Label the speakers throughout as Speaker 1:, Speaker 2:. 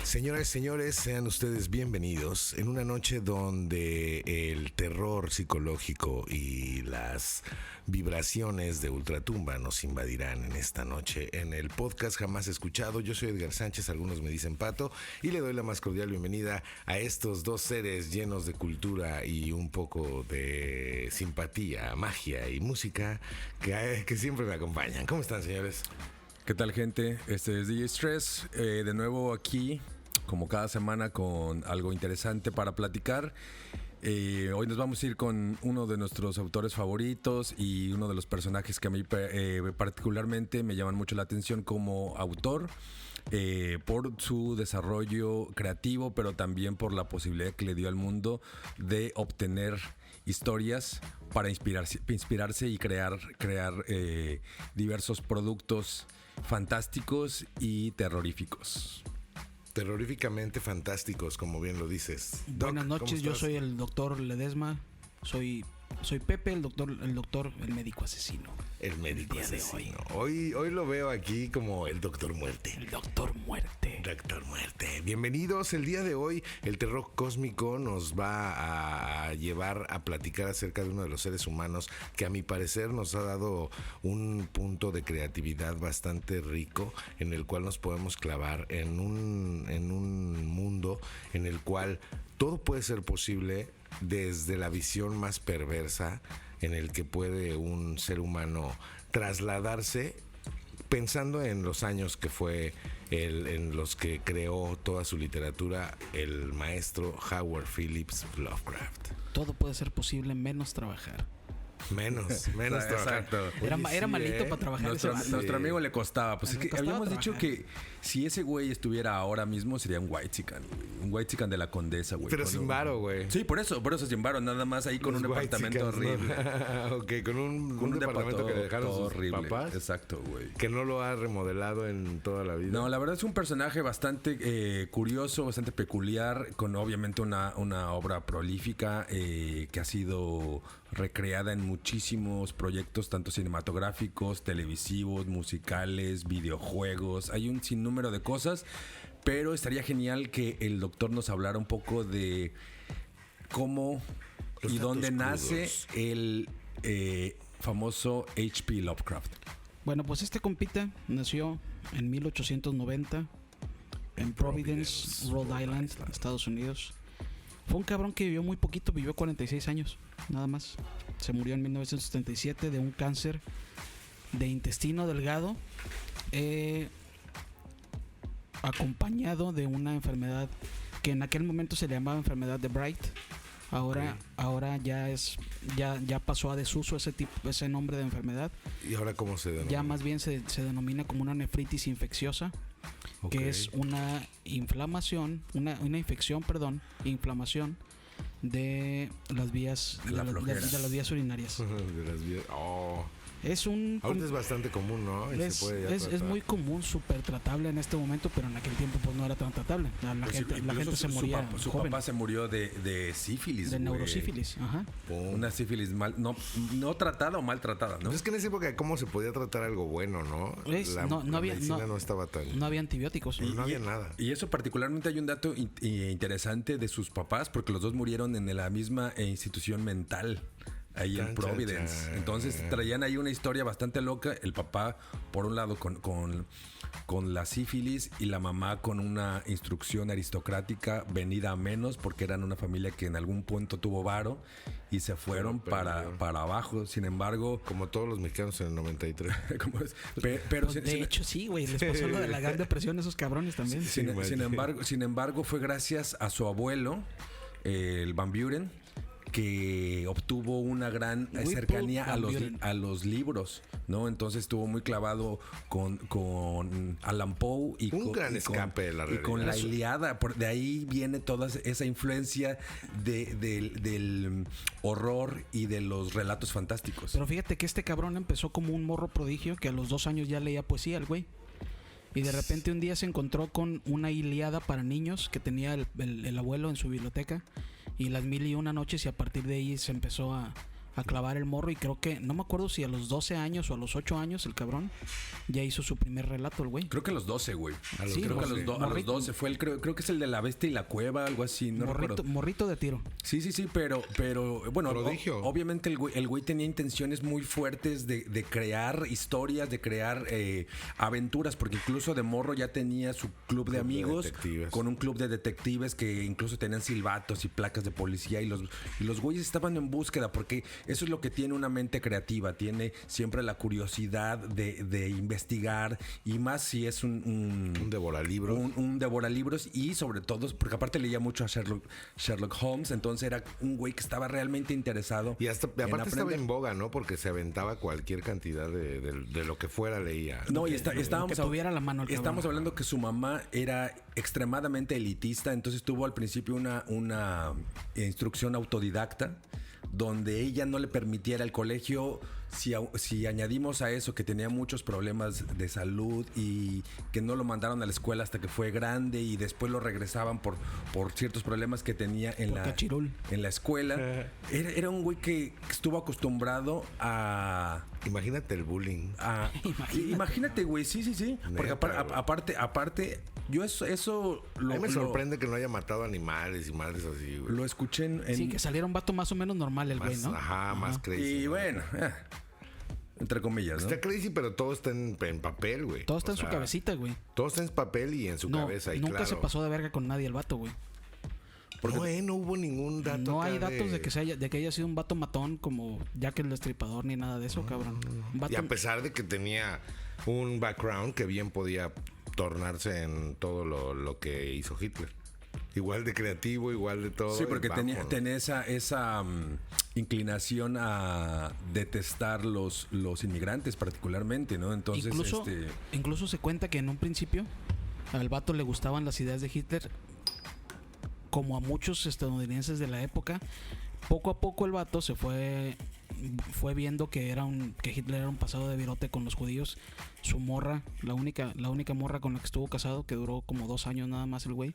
Speaker 1: Señoras y señores, sean ustedes bienvenidos en una noche donde el terror psicológico y las vibraciones de ultratumba nos invadirán en esta noche en el podcast Jamás Escuchado. Yo soy Edgar Sánchez, algunos me dicen Pato, y le doy la más cordial bienvenida a estos dos seres llenos de cultura y un poco de simpatía, magia y música que siempre me acompañan. ¿Cómo están, señores?
Speaker 2: ¿Qué tal, gente? Este es DJ Stress, de nuevo aquí, como cada semana, con algo interesante para platicar. Hoy nos vamos a ir con uno de nuestros autores favoritos y uno de los personajes que a mí particularmente me llaman mucho la atención como autor, por su desarrollo creativo, pero también por la posibilidad que le dio al mundo de obtener historias para inspirarse y crear diversos productos fantásticos y terroríficos.
Speaker 1: Terroríficamente fantásticos, como bien lo dices.
Speaker 3: Buenas noches, yo soy el doctor Ledesma. Soy Pepe, el médico asesino.
Speaker 1: El médico asesino. Hoy lo veo aquí como el Doctor Muerte.
Speaker 3: El Doctor Muerte.
Speaker 1: Doctor Muerte. Bienvenidos. El día de hoy, el terror cósmico nos va a llevar a platicar acerca de uno de los seres humanos que, a mi parecer, nos ha dado un punto de creatividad bastante rico, en el cual nos podemos clavar en un mundo en el cual todo puede ser posible, desde la visión más perversa en el que puede un ser humano trasladarse, pensando en los años que fue en los que creó toda su literatura el maestro Howard Phillips Lovecraft.
Speaker 3: Todo puede ser posible menos trabajar.
Speaker 1: Menos trabajar.
Speaker 2: Exacto.
Speaker 3: Era malito para trabajar.
Speaker 2: Nuestro amigo le costaba. Pues
Speaker 3: Le
Speaker 2: es que
Speaker 3: costaba
Speaker 2: habíamos
Speaker 3: trabajar.
Speaker 2: dicho que si ese güey estuviera ahora mismo sería un whitezican, güey. Un whitezican de la Condesa, güey.
Speaker 1: Pero sin varo, güey.
Speaker 2: Sí, por eso sin varo, nada más ahí con
Speaker 1: Los
Speaker 2: un departamento
Speaker 1: whitexicans,
Speaker 2: horrible.
Speaker 1: ¿no? Ok, con un departamento que le dejaron sus
Speaker 2: horrible.
Speaker 1: papás.
Speaker 2: Exacto, güey.
Speaker 1: Que no lo ha remodelado en toda la vida.
Speaker 2: No, la verdad es un personaje bastante curioso, bastante peculiar, con obviamente una obra prolífica que ha sido recreada en muchísimos proyectos, tanto cinematográficos, televisivos, musicales, videojuegos. Hay un sinnúmero de cosas, pero estaría genial que el doctor nos hablara un poco de cómo
Speaker 1: Los
Speaker 2: y dónde
Speaker 1: datos
Speaker 2: nace
Speaker 1: crudos.
Speaker 2: el famoso H.P. Lovecraft.
Speaker 3: Bueno, pues este compita nació en 1890 en Providence, Rhode Island, Estados Unidos. Fue un cabrón que vivió muy poquito, vivió 46 años, nada más. Se murió en 1977 de un cáncer de intestino delgado, acompañado de una enfermedad que en aquel momento se le llamaba enfermedad de Bright. Ahora ya pasó a desuso ese nombre de enfermedad.
Speaker 1: ¿Y ahora cómo se denomina?
Speaker 3: Ya más bien se denomina como una nefritis infecciosa, que es una inflamación, una infección de las vías de las vías urinarias.
Speaker 1: De las vías. Oh.
Speaker 3: Es un
Speaker 1: Ahorita es bastante común, ¿no? Y se puede ya
Speaker 3: es
Speaker 1: tratar.
Speaker 3: muy común, súper tratable en este momento, pero en aquel tiempo pues no era tan tratable. La gente se moría
Speaker 2: Su
Speaker 3: joven,
Speaker 2: papá se murió de sífilis,
Speaker 3: de
Speaker 2: güey.
Speaker 3: neurosífilis. Ajá.
Speaker 2: Una sífilis no tratada o maltratada, ¿no?
Speaker 1: Pues es que en esa época, ¿cómo se podía tratar algo bueno, no?
Speaker 3: No había
Speaker 1: medicina no estaba tan.
Speaker 3: No había antibióticos.
Speaker 1: No había nada.
Speaker 2: Y eso particularmente hay un dato interesante de sus papás, porque los dos murieron en la misma institución mental, ahí en Providence. Entonces traían ahí una historia bastante loca. El papá, por un lado, con la sífilis, y la mamá con una instrucción aristocrática venida a menos, porque eran una familia que en algún punto tuvo varo y se fueron para abajo. Sin embargo,
Speaker 1: Como todos los mexicanos en el 93.
Speaker 2: pero
Speaker 3: Pues, de hecho, sí, güey. Les pasó lo de la Gran Depresión a esos cabrones también.
Speaker 2: sin embargo, fue gracias a su abuelo, el Van Buren, que obtuvo una gran cercanía a los libros, ¿no? Entonces estuvo muy clavado con Allan Poe y
Speaker 1: Un gran escape de la
Speaker 2: y
Speaker 1: realidad.
Speaker 2: con la Ilíada. De ahí viene toda esa influencia del horror y de los relatos fantásticos.
Speaker 3: Pero fíjate que este cabrón empezó como un morro prodigio que a los 2 años ya leía poesía, el güey. Y de repente un día se encontró con una Ilíada para niños que tenía el abuelo en su biblioteca. Y las 1001 noches, y a partir de ahí se empezó a a clavar el morro. Y creo que, no me acuerdo si a los 12 años o a los 8 años el cabrón ya hizo su primer relato, el güey.
Speaker 2: Creo que a los 12, güey.
Speaker 3: Sí,
Speaker 2: Creo que a
Speaker 3: morrito.
Speaker 2: los 12 fue el, creo que es el de la bestia y la cueva, algo así, no recuerdo.
Speaker 3: Morrito de tiro.
Speaker 2: Sí, pero bueno,
Speaker 1: Prodigio.
Speaker 2: obviamente el güey tenía intenciones muy fuertes de crear historias, de crear aventuras, porque incluso de morro ya tenía su club de amigos
Speaker 1: detectives.
Speaker 2: con un club de detectives que incluso tenían silbatos y placas de policía y los güeyes estaban en búsqueda, porque eso es lo que tiene una mente creativa, tiene siempre la curiosidad de investigar, y más si es un
Speaker 1: devoralibros.
Speaker 2: Un devoralibros, y sobre todo porque aparte leía mucho a Sherlock Holmes, entonces era un güey que estaba realmente interesado.
Speaker 1: Y hasta,
Speaker 2: en
Speaker 1: aparte estaba
Speaker 2: aprender.
Speaker 1: en boga, ¿no? Porque se aventaba cualquier cantidad de lo que fuera, leía.
Speaker 2: No, y
Speaker 3: Que tuviera la mano el cabrón.
Speaker 2: estamos hablando que su mamá era extremadamente elitista, entonces tuvo al principio una instrucción autodidacta, donde ella no le permitiera el colegio. Si añadimos a eso que tenía muchos problemas de salud y que no lo mandaron a la escuela hasta que fue grande, y después lo regresaban por ciertos problemas que tenía en la escuela. Era un güey que estuvo acostumbrado a...
Speaker 1: Imagínate el bullying.
Speaker 2: Imagínate, güey, sí. Porque aparte, yo eso
Speaker 1: A mí me sorprende que no haya matado animales y madres así, güey.
Speaker 2: lo escuché en...
Speaker 3: Sí, que saliera un vato más o menos normal el güey, ¿no?
Speaker 1: Más crazy.
Speaker 2: Y
Speaker 1: ¿no?
Speaker 2: bueno, entre comillas, ¿no?
Speaker 1: Está crazy, pero todo está en papel, güey.
Speaker 3: Todo está en su cabecita, güey.
Speaker 1: Todo está en papel y en su cabeza. Y
Speaker 3: nunca
Speaker 1: claro,
Speaker 3: se pasó de verga con nadie el vato, güey.
Speaker 1: No hubo ningún dato.
Speaker 3: No hay
Speaker 1: acá
Speaker 3: datos de que haya sido un vato matón como Jack el Destripador ni nada de eso, cabrón. Un vato...
Speaker 1: Y a pesar de que tenía un background que bien podía tornarse en todo lo que hizo Hitler. Igual de creativo, igual de todo.
Speaker 2: Sí, porque
Speaker 1: vamos.
Speaker 2: tenía esa inclinación a detestar los inmigrantes particularmente, ¿no? Entonces,
Speaker 3: incluso se cuenta que en un principio al vato le gustaban las ideas de Hitler, como a muchos estadounidenses de la época. Poco a poco el vato se fue viendo que Hitler era un pasado de virote con los judíos. Su morra, la única morra con la que estuvo casado, que duró como 2 años nada más el güey,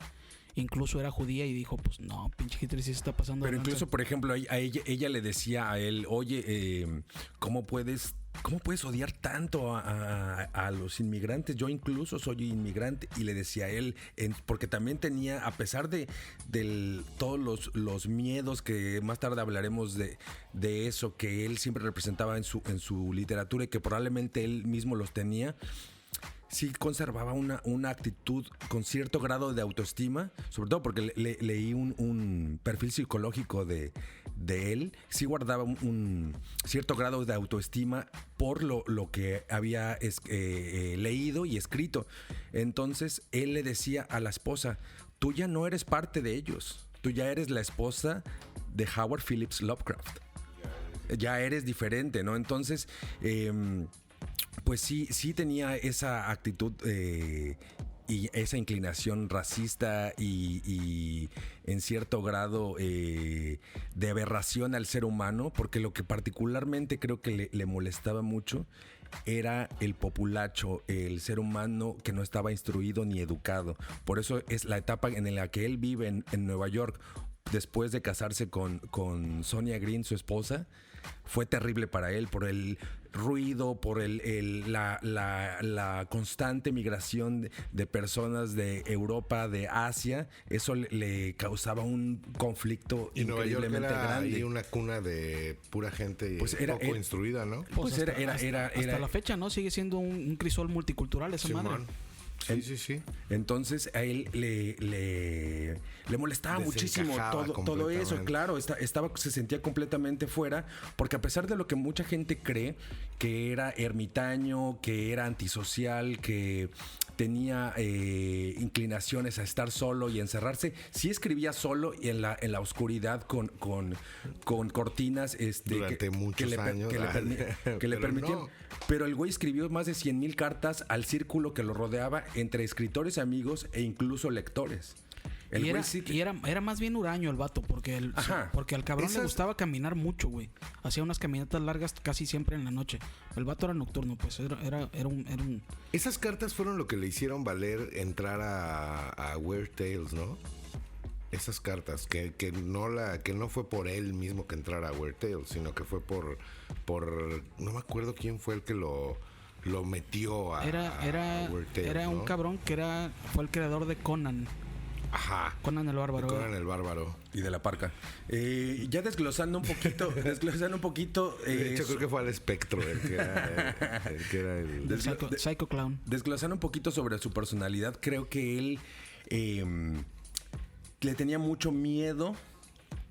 Speaker 3: incluso era judía, y dijo, pues no, pinche Hitler sí se está pasando.
Speaker 2: Pero incluso, por ejemplo, a ella le decía a él, oye, ¿cómo puedes odiar tanto a los inmigrantes? Yo incluso soy inmigrante. Y le decía a él, porque también tenía, a pesar de todos los miedos, que más tarde hablaremos de eso, que él siempre representaba en su literatura, y que probablemente él mismo los tenía, sí conservaba una actitud con cierto grado de autoestima, sobre todo porque leí un perfil psicológico de él. Sí guardaba un cierto grado de autoestima por lo que había leído y escrito. Entonces él le decía a la esposa, tú ya no eres parte de ellos, tú ya eres la esposa de Howard Phillips Lovecraft, ya eres diferente, ¿no? Entonces pues sí tenía esa actitud y esa inclinación racista y en cierto grado de aberración al ser humano, porque lo que particularmente creo que le molestaba mucho era el populacho, el ser humano que no estaba instruido ni educado. Por eso es la etapa en la que él vive en Nueva York, después de casarse con Sonia Green, su esposa. Fue terrible para él por el ruido, por la constante migración de personas de Europa, de Asia. Eso le causaba un conflicto
Speaker 1: y
Speaker 2: increíblemente
Speaker 1: Nueva York era
Speaker 2: grande.
Speaker 1: ahí una cuna de pura gente poco instruida, ¿no?
Speaker 2: Pues
Speaker 3: hasta la fecha, ¿no? Sigue siendo un crisol multicultural esa madre.
Speaker 1: Sí.
Speaker 2: Entonces a él le molestaba muchísimo todo eso, claro, se sentía completamente fuera, porque a pesar de lo que mucha gente cree, que era ermitaño, que era antisocial, que tenía inclinaciones a estar solo y encerrarse, sí escribía solo y en la oscuridad con cortinas
Speaker 1: durante muchos años
Speaker 2: que le permitían. No. Pero el güey escribió más de 100,000 cartas al círculo que lo rodeaba, entre escritores, amigos e incluso lectores.
Speaker 3: Era más bien huraño el vato, porque al cabrón le gustaba caminar mucho, güey. Hacía unas caminatas largas casi siempre en la noche. El vato era nocturno, pues era un...
Speaker 1: Esas cartas fueron lo que le hicieron valer entrar a Weird Tales, ¿no? esas cartas, que no fue por él mismo que entrara a Weird Tales, sino que fue por no me acuerdo quién fue el que lo metió a Weird Tales,
Speaker 3: era un cabrón que fue el creador de Conan.
Speaker 1: Ajá.
Speaker 3: Conan el Bárbaro.
Speaker 1: Conan el Bárbaro.
Speaker 2: Y de la Parca. Ya desglosando un poquito.
Speaker 1: De hecho, creo que fue al Espectro el que era el
Speaker 3: Psycho Clown.
Speaker 2: Desglosando un poquito sobre su personalidad, creo que él le tenía mucho miedo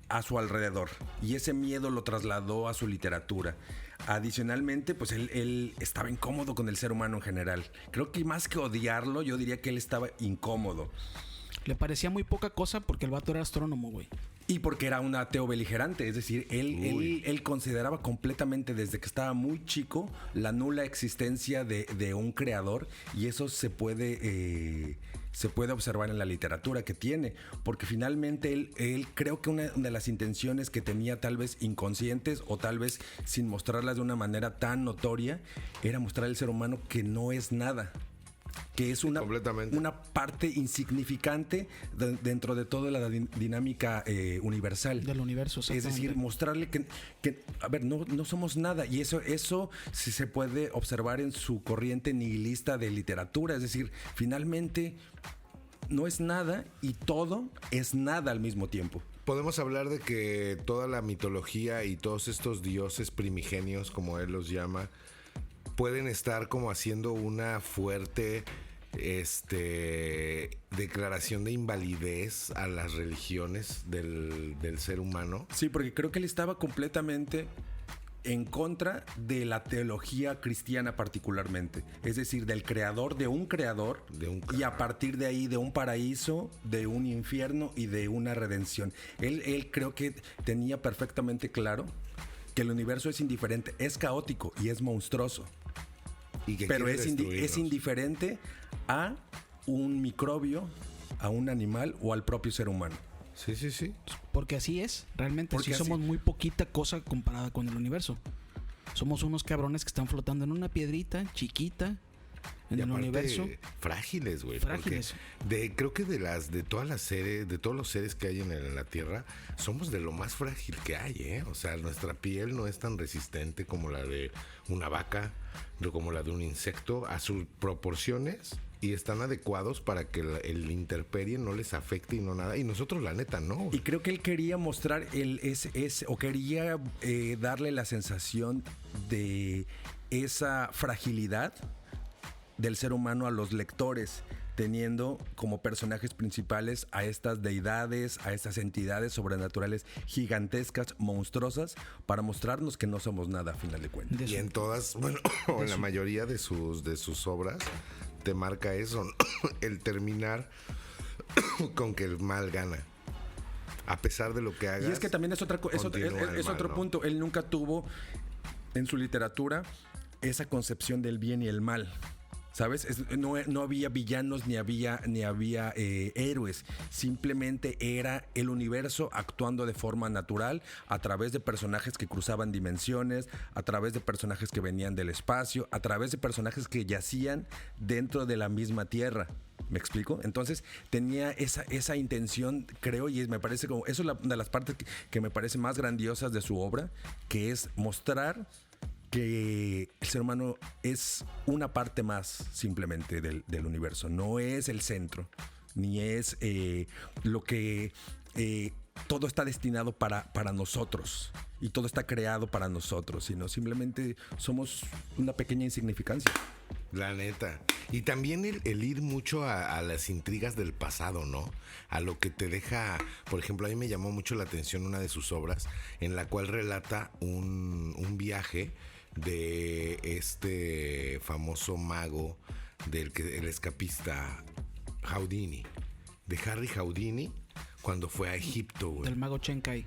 Speaker 2: a su alrededor. Y ese miedo lo trasladó a su literatura. Adicionalmente, pues él estaba incómodo con el ser humano en general. Creo que más que odiarlo, yo diría que él estaba incómodo.
Speaker 3: Le parecía muy poca cosa porque el vato era astrónomo, güey.
Speaker 2: Y porque era un ateo beligerante, es decir, él consideraba completamente desde que estaba muy chico la nula existencia de un creador, y eso se puede observar en la literatura que tiene, porque finalmente él creo que una de las intenciones que tenía, tal vez inconscientes o tal vez sin mostrarlas de una manera tan notoria, era mostrar al ser humano que no es nada, que es una parte insignificante dentro de toda la dinámica universal
Speaker 3: del universo.
Speaker 2: Es decir, mostrarle que a ver, no somos nada, y eso sí se puede observar en su corriente nihilista de literatura. Es decir, finalmente no es nada y todo es nada al mismo tiempo.
Speaker 1: Podemos hablar de que toda la mitología y todos estos dioses primigenios, como él los llama, pueden estar como haciendo una fuerte declaración de invalidez a las religiones del ser humano.
Speaker 2: Sí, porque creo que él estaba completamente en contra de la teología cristiana particularmente, es decir, del creador de un creador, y a partir de ahí de un paraíso, de un infierno y de una redención. Él creo que tenía perfectamente claro que el universo es indiferente, es caótico y es monstruoso, pero es indiferente a un microbio, a un animal o al propio ser humano.
Speaker 1: Sí.
Speaker 3: Porque así es, realmente sí somos muy poquita cosa comparada con el universo. Somos unos cabrones que están flotando en una piedrita chiquita en el universo.
Speaker 1: Frágiles, güey.
Speaker 3: Frágiles.
Speaker 1: Creo que de todas las series, de todos los seres que hay en la Tierra, somos de lo más frágil que hay, ¿eh? O sea, nuestra piel no es tan resistente como la de una vaca, como la de un insecto, a sus proporciones, y están adecuados para que el intemperie no les afecte y no nada. Y nosotros, la neta, no.
Speaker 2: Y creo que él quería mostrar quería darle la sensación de esa fragilidad del ser humano a los lectores, teniendo como personajes principales a estas deidades, a estas entidades sobrenaturales gigantescas, monstruosas, para mostrarnos que no somos nada a final de cuentas.
Speaker 1: Y en todas, bueno, en la mayoría de sus obras te marca eso, ¿no? El terminar con que el mal gana. A pesar de lo que hagas.
Speaker 2: Y es que también es otro punto. Él nunca tuvo en su literatura esa concepción del bien y el mal. ¿Sabes? No había villanos ni había héroes. Simplemente era el universo actuando de forma natural a través de personajes que cruzaban dimensiones, a través de personajes que venían del espacio, a través de personajes que yacían dentro de la misma Tierra. ¿Me explico? Entonces tenía esa intención, creo, y me parece como... Eso es una de las partes que me parece más grandiosas de su obra, que es mostrar que el ser humano es una parte más simplemente del universo. No es el centro, ni es lo que todo está destinado para nosotros y todo está creado para nosotros, sino simplemente somos una pequeña insignificancia.
Speaker 1: La neta. Y también el ir mucho a las intrigas del pasado, ¿no? A lo que te deja... Por ejemplo, a mí me llamó mucho la atención una de sus obras en la cual relata un viaje de este famoso mago el escapista Houdini, de Harry Houdini, cuando fue a Egipto, güey.
Speaker 3: Del mago Chenkai.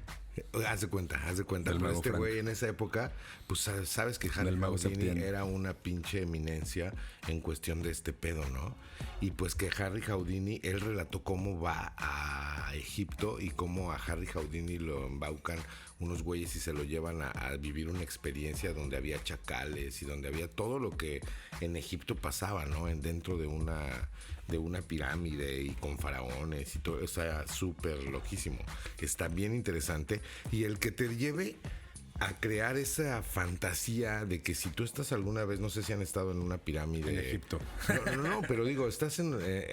Speaker 1: Haz de cuenta. Pero este güey en esa época, pues sabes que Harry Houdini era una pinche eminencia en cuestión de este pedo, ¿no? Y pues que Harry Houdini, él relató cómo va a Egipto y cómo a Harry Houdini lo embaucan unos güeyes y se lo llevan a vivir una experiencia donde había chacales y donde había todo lo que en Egipto pasaba, ¿no? Dentro de una pirámide y con faraones y todo, o sea, súper loquísimo. Está bien interesante. Y el que te lleve a crear esa fantasía de que si tú estás alguna vez, no sé si han estado en una pirámide
Speaker 2: En Egipto.
Speaker 1: no, pero digo, estás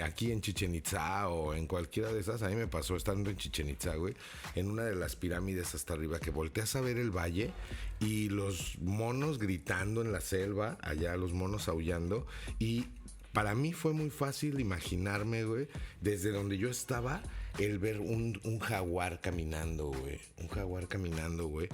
Speaker 1: aquí en Chichén Itzá o en cualquiera de esas. A mí me pasó estando en Chichén Itzá, güey, en una de las pirámides hasta arriba, que volteas a ver el valle y los monos gritando en la selva, allá los monos aullando, y para mí fue muy fácil imaginarme, güey, desde donde yo estaba, el ver un jaguar caminando, güey. Un jaguar caminando, güey.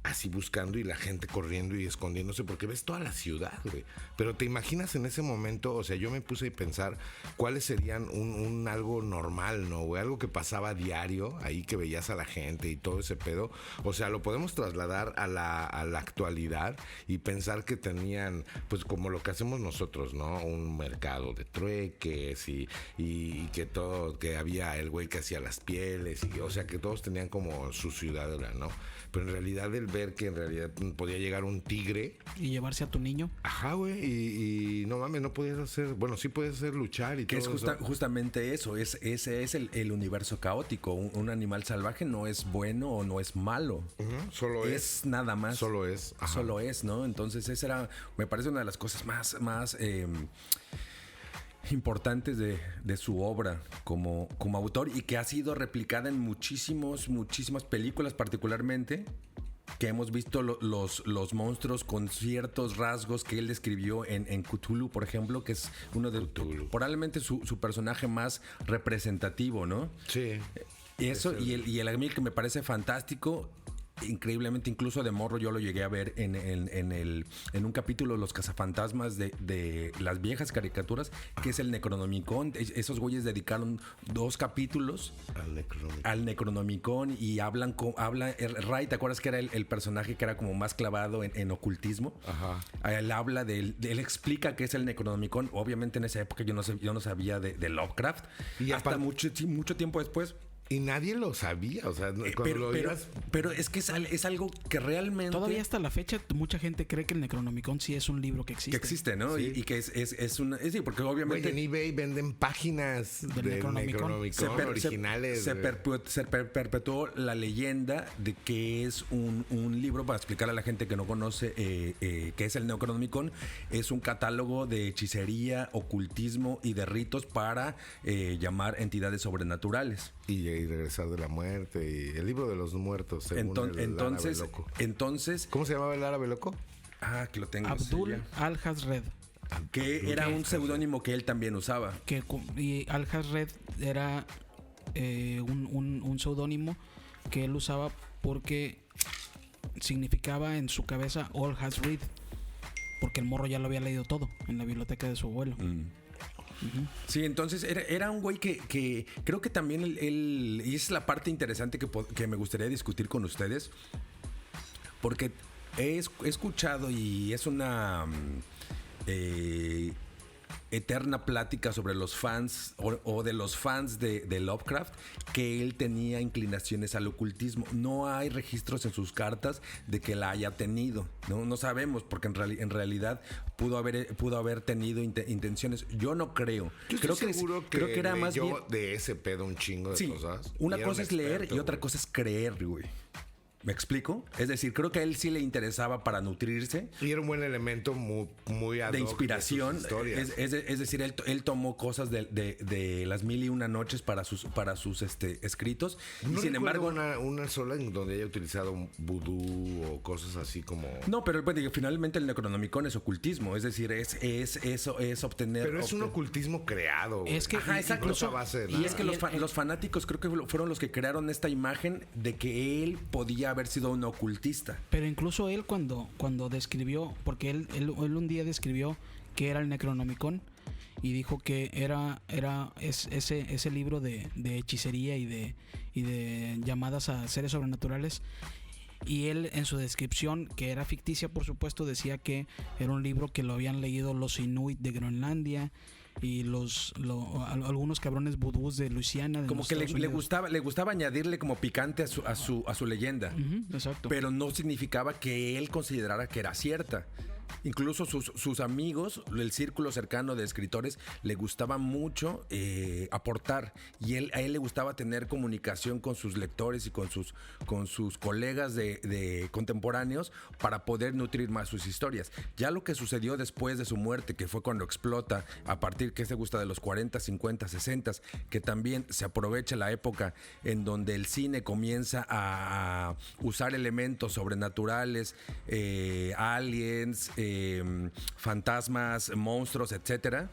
Speaker 1: Así buscando y la gente corriendo y escondiéndose porque ves toda la ciudad, güey. Pero te imaginas en ese momento, o sea, yo me puse a pensar cuáles serían un algo normal, ¿no, güey? Algo que pasaba diario, ahí que veías a la gente y todo ese pedo. O sea, lo podemos trasladar a la actualidad y pensar que tenían, pues como lo que hacemos nosotros, ¿no? Un mercado de trueques y que todo, que había el güey que hacía las pieles, y, o sea, que todos tenían como su ciudadela, ¿no? Pero en realidad el ver que en realidad podía llegar un tigre
Speaker 3: y llevarse a tu niño.
Speaker 1: Ajá, güey, y no mames, no podías hacer, bueno, sí podías hacer luchar y
Speaker 2: que
Speaker 1: todo
Speaker 2: es
Speaker 1: eso.
Speaker 2: justamente eso, ese es el universo caótico. Un animal salvaje no es bueno o no es malo.
Speaker 1: Solo
Speaker 2: es nada más.
Speaker 1: Solo es. Ajá.
Speaker 2: Solo es, ¿no? Entonces esa era, me parece una de las cosas más importantes de su obra como autor, y que ha sido replicada en muchísimas películas, particularmente que hemos visto los monstruos con ciertos rasgos que él describió en Cthulhu, por ejemplo, que es uno de probablemente su personaje más representativo, ¿no?
Speaker 1: Sí.
Speaker 2: Eso, y el a mí que me parece fantástico, increíblemente, incluso de morro yo lo llegué a ver en un capítulo de Los Cazafantasmas de las viejas caricaturas, que es el Necronomicon. Esos güeyes dedicaron 2 capítulos al Necronomicon y habla Ray, ¿te acuerdas que era el personaje que era como más clavado en ocultismo?
Speaker 1: Ajá.
Speaker 2: Él habla él explica qué es el Necronomicon. Obviamente en esa época yo no sabía de Lovecraft, y hasta mucho tiempo después.
Speaker 1: Y nadie lo sabía, o sea,
Speaker 2: pero es que es algo que realmente...
Speaker 3: Todavía hasta la fecha mucha gente cree que el Necronomicon sí es un libro que existe.
Speaker 2: Que existe, ¿no?
Speaker 1: Sí.
Speaker 2: Y que es una... Sí, porque obviamente...
Speaker 1: Oye, en eBay venden páginas del Necronomicon originales.
Speaker 2: Se perpetuó la leyenda de que es un libro, para explicar a la gente que no conoce qué es el Necronomicon, es un catálogo de hechicería, ocultismo y de ritos para llamar entidades sobrenaturales.
Speaker 1: Y regresar de la muerte, y el libro de los muertos, según el árabe loco.
Speaker 2: Entonces,
Speaker 1: ¿cómo se llamaba el árabe loco?
Speaker 2: Que lo tengo.
Speaker 3: Abdul Al-Hazred.
Speaker 2: Que era un seudónimo que él también usaba.
Speaker 3: Y Al-Hazred era un seudónimo que él usaba porque significaba en su cabeza All has read, porque el morro ya lo había leído todo en la biblioteca de su abuelo.
Speaker 2: Sí, entonces era un güey que creo que también y esa es la parte interesante que me gustaría discutir con ustedes, porque he escuchado, y es una eterna plática sobre los fans o de los fans de Lovecraft, que él tenía inclinaciones al ocultismo. No hay registros en sus cartas de que la haya tenido, no sabemos, porque en realidad pudo haber tenido intenciones. Yo no creo.
Speaker 1: Creo que era más bien de ese pedo un chingo de cosas.
Speaker 2: Una cosa es leer y otra cosa es creer, güey. ¿Me explico? Es decir, creo que a él sí le interesaba para nutrirse.
Speaker 1: Y era un buen elemento muy ad hoc
Speaker 2: de inspiración.
Speaker 1: De sus historias.
Speaker 2: Es decir, él tomó cosas de las 1001 noches para sus escritos.
Speaker 1: No,
Speaker 2: y sin embargo,
Speaker 1: una sola en donde haya utilizado un vudú o cosas así como...
Speaker 2: No, pero finalmente el Necronomicon es ocultismo. Es decir, es obtener...
Speaker 1: Pero es un ocultismo creado.
Speaker 3: Es que...
Speaker 2: Ajá, exacto.
Speaker 1: Y
Speaker 2: es que los fanáticos creo que fueron los que crearon esta imagen de que él podía haber sido un ocultista.
Speaker 3: Pero incluso él cuando describió, porque él un día describió que era el Necronomicon y dijo que era ese libro de hechicería y de llamadas a seres sobrenaturales, y él en su descripción, que era ficticia por supuesto, decía que era un libro que lo habían leído los Inuit de Groenlandia y algunos cabrones vudús de Luisiana.
Speaker 2: Como que le gustaba añadirle como picante a su leyenda.
Speaker 3: Exacto.
Speaker 2: Pero no significaba que él considerara que era cierta. Incluso sus amigos, el círculo cercano de escritores, le gustaba mucho aportar. Y a él le gustaba tener comunicación con sus lectores y con sus colegas de contemporáneos para poder nutrir más sus historias. Ya lo que sucedió después de su muerte, que fue cuando explota, a partir que se gusta de los 40, 50, 60, que también se aprovecha la época en donde el cine comienza a usar elementos sobrenaturales, aliens, fantasmas, monstruos, etcétera.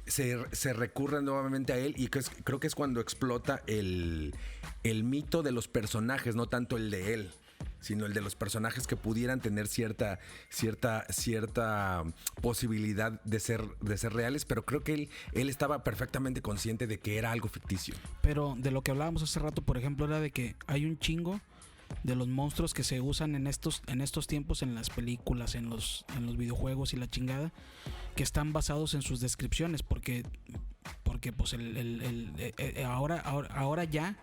Speaker 2: Se recurre nuevamente a él y creo que es cuando explota el mito de los personajes, no tanto el de él, sino el de los personajes que pudieran tener cierta posibilidad de ser reales, pero creo que él estaba perfectamente consciente de que era algo ficticio.
Speaker 3: Pero de lo que hablábamos hace rato, por ejemplo, era de que hay un chingo de los monstruos que se usan en estos tiempos en las películas, en los videojuegos y la chingada, que están basados en sus descripciones, porque pues ahora ya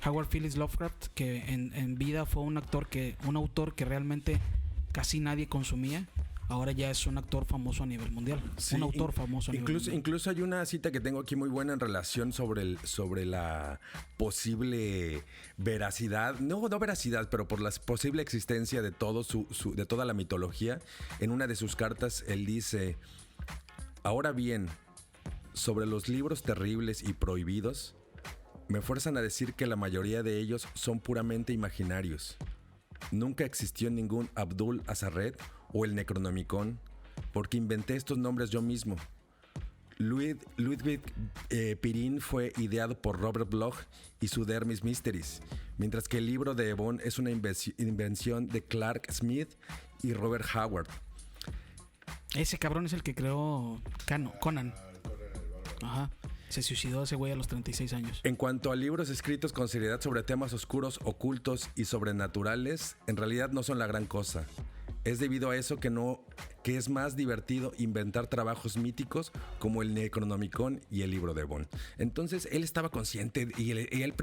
Speaker 3: Howard Phillips Lovecraft, que en vida fue un autor que realmente casi nadie consumía, ahora ya es un actor famoso a nivel mundial. Sí, un autor famoso a nivel mundial.
Speaker 2: Incluso hay una cita que tengo aquí muy buena en relación sobre la posible veracidad, no veracidad, pero por la posible existencia de de toda la mitología. En una de sus cartas él dice: ahora bien, sobre los libros terribles y prohibidos, me fuerzan a decir que la mayoría de ellos son puramente imaginarios. Nunca existió ningún Abdul Azaret o el Necronomicon, porque inventé estos nombres yo mismo. Ludwig Pirin fue ideado por Robert Bloch y su Dermis Mysteries, mientras que el libro de Ebon es una invención de Clark Smith y Robert Howard.
Speaker 3: Ese cabrón es el que creó Conan. Ajá. Se suicidó ese güey a los 36 años.
Speaker 2: En cuanto a libros escritos con seriedad sobre temas oscuros, ocultos y sobrenaturales, en realidad no son la gran cosa. Es debido a eso que es más divertido inventar trabajos míticos como el Necronomicon y el libro de Ebon. Entonces él estaba consciente y él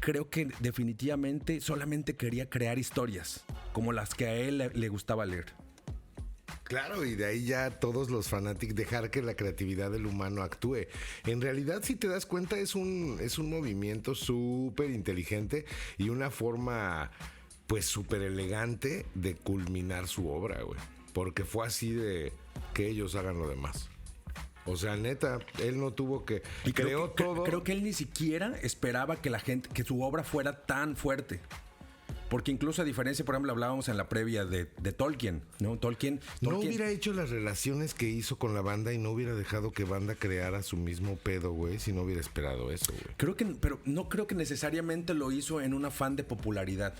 Speaker 2: creo que definitivamente solamente quería crear historias como las que a él le gustaba leer.
Speaker 1: Claro, y de ahí ya todos los fanáticos, dejar que la creatividad del humano actúe. En realidad, si te das cuenta, es un movimiento súper inteligente y una forma, pues, súper elegante de culminar su obra, güey. Porque fue así de que ellos hagan lo demás. O sea, neta, él no tuvo que...
Speaker 2: Y creó todo. Creo que él ni siquiera esperaba que su obra fuera tan fuerte. Porque incluso a diferencia, por ejemplo, hablábamos en la previa de Tolkien, ¿no? Tolkien
Speaker 1: no hubiera hecho las relaciones que hizo con la banda y no hubiera dejado que banda creara su mismo pedo, güey, si no hubiera esperado eso, güey.
Speaker 2: Pero no creo que necesariamente lo hizo en un afán de popularidad.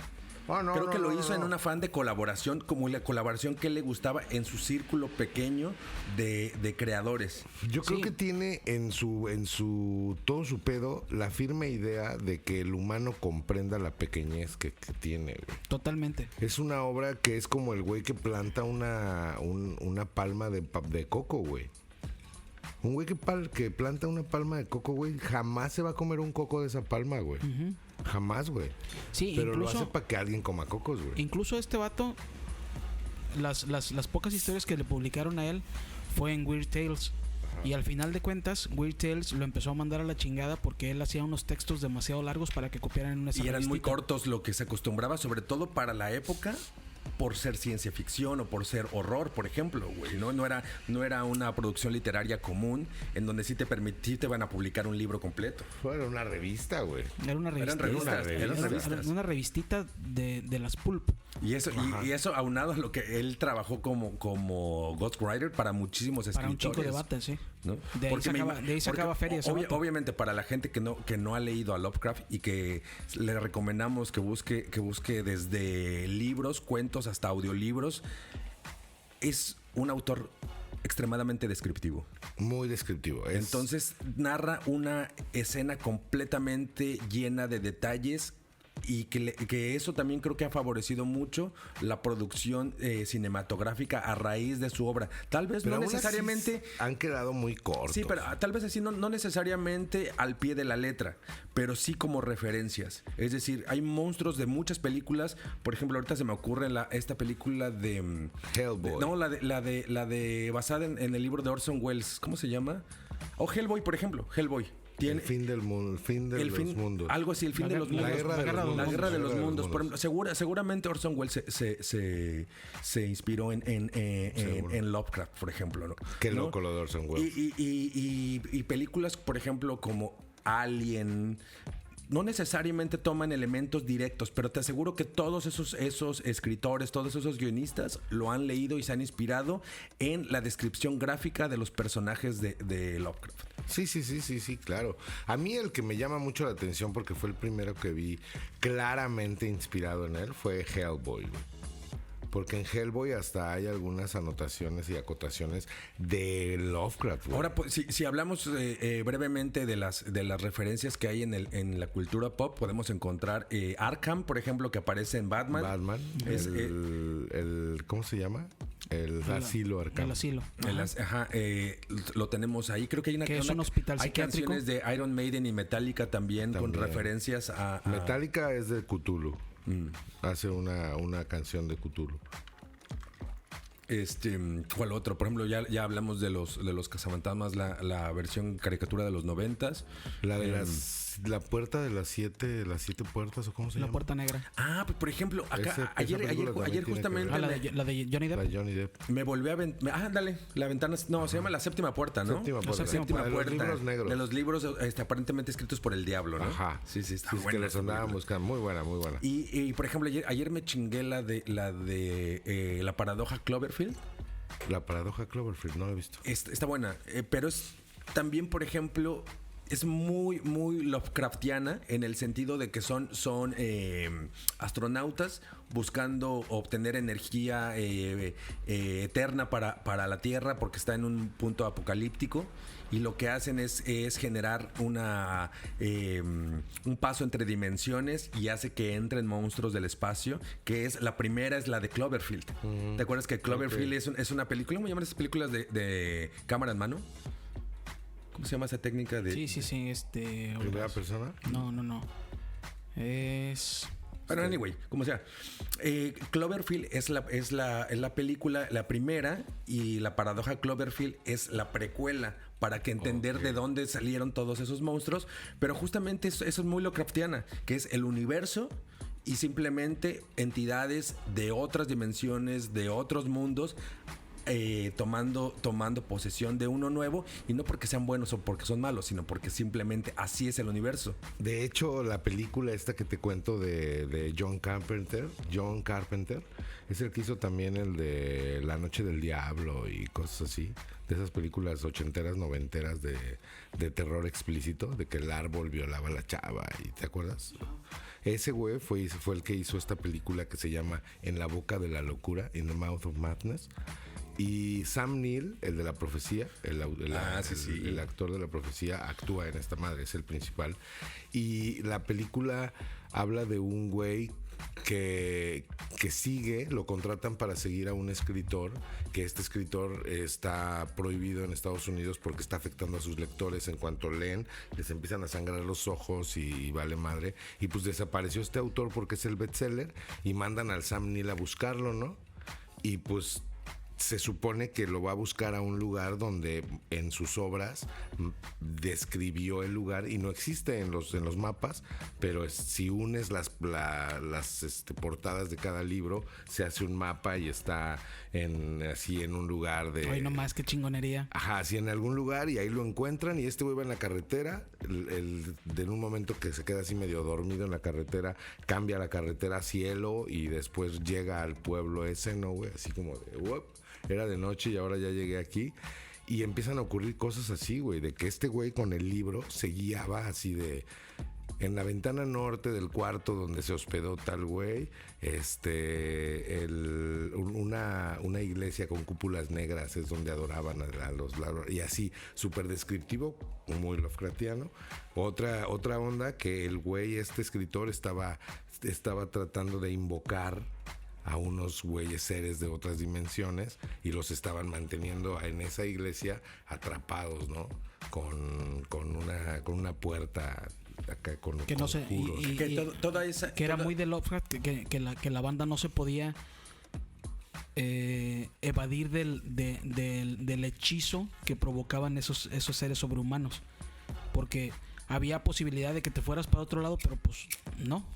Speaker 2: Creo que lo hizo en un afán de colaboración, como la colaboración que le gustaba en su círculo pequeño de creadores.
Speaker 1: Yo creo que tiene en todo su pedo la firme idea de que el humano comprenda la pequeñez que tiene, güey.
Speaker 3: Totalmente.
Speaker 1: Es una obra que es como el güey que planta una palma de coco, güey. Un güey que planta una palma de coco, güey, jamás se va a comer un coco de esa palma, güey. Uh-huh. Jamás, güey.
Speaker 3: Sí,
Speaker 1: pero incluso, lo hace para que alguien coma cocos, güey.
Speaker 3: Incluso este vato, las pocas historias que le publicaron a él fue en Weird Tales. Ajá. Y al final de cuentas, Weird Tales lo empezó a mandar a la chingada porque él hacía unos textos demasiado largos para que copiaran en una
Speaker 2: Y eran muy cortos, lo que se acostumbraba, sobre todo para la época, por ser ciencia ficción o por ser horror, por ejemplo, güey, ¿no? No era una producción literaria común en donde sí te van a publicar un libro completo.
Speaker 1: Era una revista, güey.
Speaker 3: Era una revista. Era una revistita de las pulp.
Speaker 2: Y eso aunado a lo que él trabajó como ghostwriter para muchísimos escritores.
Speaker 3: Para un chico de bata, sí.
Speaker 2: ¿No?
Speaker 3: De ahí sacaba ferias.
Speaker 2: Obviamente para la gente que no ha leído a Lovecraft y que le recomendamos que busque desde libros, cuentos hasta audiolibros, es un autor extremadamente descriptivo.
Speaker 1: Muy descriptivo.
Speaker 2: Entonces narra una escena completamente llena de detalles y que eso también creo que ha favorecido mucho la producción cinematográfica a raíz de su obra. Tal vez
Speaker 1: Pero
Speaker 2: no
Speaker 1: aún así
Speaker 2: necesariamente...
Speaker 1: han quedado muy cortos.
Speaker 2: Sí, pero tal vez así no necesariamente al pie de la letra, pero sí como referencias. Es decir, hay monstruos de muchas películas. Por ejemplo, ahorita se me ocurre esta película de...
Speaker 1: Hellboy.
Speaker 2: No, la de basada en el libro de Orson Welles. ¿Cómo se llama? O Hellboy, por ejemplo. Hellboy.
Speaker 1: El fin del mundo, el fin de los mundos.
Speaker 2: Algo así, el fin de los mundos.
Speaker 1: La
Speaker 2: guerra de los mundos. Por ejemplo, seguramente Orson Welles se inspiró en Lovecraft, por ejemplo, ¿no?
Speaker 1: Qué
Speaker 2: ¿no?
Speaker 1: loco lo de Orson Welles.
Speaker 2: Y películas, por ejemplo, como Alien, no necesariamente toman elementos directos, pero te aseguro que todos esos escritores, todos esos guionistas lo han leído y se han inspirado en la descripción gráfica de los personajes de Lovecraft.
Speaker 1: Sí, claro. A mí el que me llama mucho la atención, porque fue el primero que vi claramente inspirado en él, fue Hellboy, güey. Porque en Hellboy hasta hay algunas anotaciones y acotaciones de Lovecraft, güey.
Speaker 2: Ahora, pues, si hablamos brevemente de las referencias que hay en la cultura pop, podemos encontrar Arkham, por ejemplo, que aparece en Batman.
Speaker 1: Batman. ¿Cómo se llama? El asilo Arkham.
Speaker 3: El asilo.
Speaker 2: Lo tenemos ahí. Creo que hay
Speaker 3: que es un hospital
Speaker 2: hay
Speaker 3: psiquiátrico.
Speaker 2: Canciones de Iron Maiden y Metallica también. Con referencias a...
Speaker 1: Metallica es de Cthulhu. Hace una canción de Cthulhu.
Speaker 2: ¿Cuál otro? Por ejemplo, ya hablamos de los cazafantasmas, la versión caricatura de los 90s.
Speaker 1: La de la puerta de las siete puertas, ¿o cómo se llama?
Speaker 3: La puerta negra.
Speaker 2: Pues por ejemplo, acá ayer justamente
Speaker 3: la de Johnny Depp.
Speaker 1: La de Johnny Depp.
Speaker 2: me volví a ándale, la ventana, no, se llama La Séptima Puerta, ¿no?
Speaker 1: Séptima puerta.
Speaker 2: Séptima
Speaker 1: De
Speaker 2: puerta.
Speaker 1: los libros negros.
Speaker 2: De los libros aparentemente escritos por el diablo, ¿no?
Speaker 1: Ajá.
Speaker 2: Sí, está
Speaker 1: Sí,
Speaker 2: buena
Speaker 1: que los
Speaker 2: esa película.
Speaker 1: andaban buscando. Muy buena, muy buena.
Speaker 2: Y por ejemplo, ayer me chingué la de la paradoja Cloverfield.
Speaker 1: La paradoja Cloverfield, no la he visto.
Speaker 2: Está buena, pero es también, por ejemplo, es muy, muy Lovecraftiana en el sentido de que son astronautas buscando obtener energía eterna para la Tierra porque está en un punto apocalíptico. Y lo que hacen es generar un paso entre dimensiones y hace que entren monstruos del espacio, que es la primera es la de Cloverfield. ¿Te acuerdas que Cloverfield es una película? ¿Cómo llaman esas películas de cámara en mano? ¿Cómo se llama esa técnica de...?
Speaker 3: Sí.
Speaker 1: ¿Primera persona?
Speaker 3: No. Es...
Speaker 2: Bueno, anyway, como sea. Cloverfield es la película, la primera, y la paradoja Cloverfield es la precuela para que entender de dónde salieron todos esos monstruos. Pero justamente eso es muy Lovecraftiana, que es el universo y simplemente entidades de otras dimensiones, de otros mundos, tomando posesión de uno nuevo, y no porque sean buenos o porque son malos, sino porque simplemente así es el universo.
Speaker 1: De hecho, la película esta que te cuento de John Carpenter, es el que hizo también el de La Noche del Diablo y cosas así, de esas películas ochenteras, noventeras de terror explícito, de que el árbol violaba a la chava, ¿y te acuerdas? Ese güey fue el que hizo esta película que se llama En la boca de la locura, In the Mouth of Madness. Y Sam Neill, el de la profecía, el actor de la profecía, actúa en esta madre, es el principal. Y la película habla de un güey que lo contratan para seguir a un escritor, que este escritor está prohibido en Estados Unidos porque está afectando a sus lectores. En cuanto leen, les empiezan a sangrar los ojos y vale madre. Y pues desapareció este autor porque es el bestseller y mandan al Sam Neill a buscarlo, ¿no? Y pues se supone que lo va a buscar a un lugar donde en sus obras describió el lugar y no existe en los mapas, pero si unes las portadas de cada libro, se hace un mapa y está así en un lugar de...
Speaker 3: Ay, nomás, qué chingonería.
Speaker 1: Ajá, así en algún lugar, y ahí lo encuentran, y este güey va en la carretera, en un momento que se queda así medio dormido en la carretera, cambia la carretera a cielo y después llega al pueblo ese, ¿no, güey? Así como de... ¡Wop! Era de noche y ahora ya llegué aquí. Y empiezan a ocurrir cosas así, güey, de que este güey con el libro se guiaba así de... en la ventana norte del cuarto donde se hospedó tal güey, una iglesia con cúpulas negras es donde adoraban a los y así, súper descriptivo, muy Lovecraftiano. Otra onda que el güey, escritor, estaba tratando de invocar a unos güeyes seres de otras dimensiones y los estaban manteniendo en esa iglesia atrapados, ¿no? Con una puerta acá con
Speaker 3: que no sé, que era muy de Lovecraft, que la banda no se podía evadir del hechizo que provocaban esos seres sobrehumanos, porque había posibilidad de que te fueras para otro lado, pero pues no,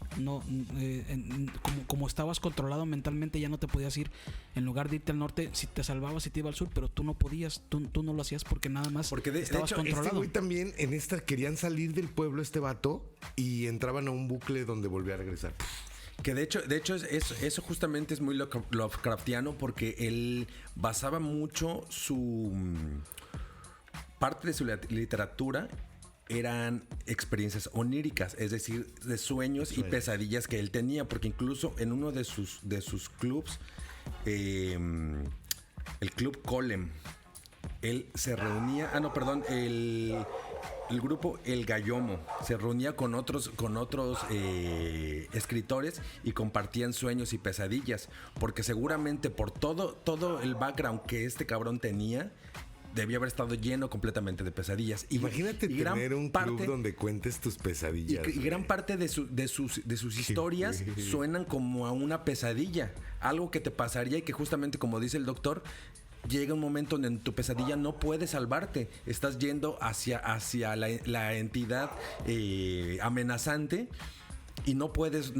Speaker 3: como estabas controlado mentalmente, ya no te podías ir. En lugar de irte al norte, si te salvabas y te iba al sur, pero tú no podías, tú no lo hacías porque nada más estabas controlado.
Speaker 1: Este güey también en esta querían salir del pueblo, vato, y entraban a un bucle donde volvía a regresar.
Speaker 2: Que de hecho eso justamente es muy Lovecraftiano, porque él basaba mucho su parte de su literatura eran experiencias oníricas, es decir, de sueños y pesadillas que él tenía, porque incluso en uno de sus clubs, el Club Colem, él se reunía, el grupo El Gallomo se reunía con otros escritores y compartían sueños y pesadillas, porque seguramente por todo el background que este cabrón tenía, debía haber estado lleno completamente de pesadillas.
Speaker 1: Imagínate tener un club donde cuentes tus pesadillas.
Speaker 2: Y gran parte de sus historias suenan como a una pesadilla. Algo que te pasaría y que justamente, como dice el doctor, llega un momento en tu pesadilla no puedes salvarte. Estás yendo hacia la entidad amenazante. Y no puedes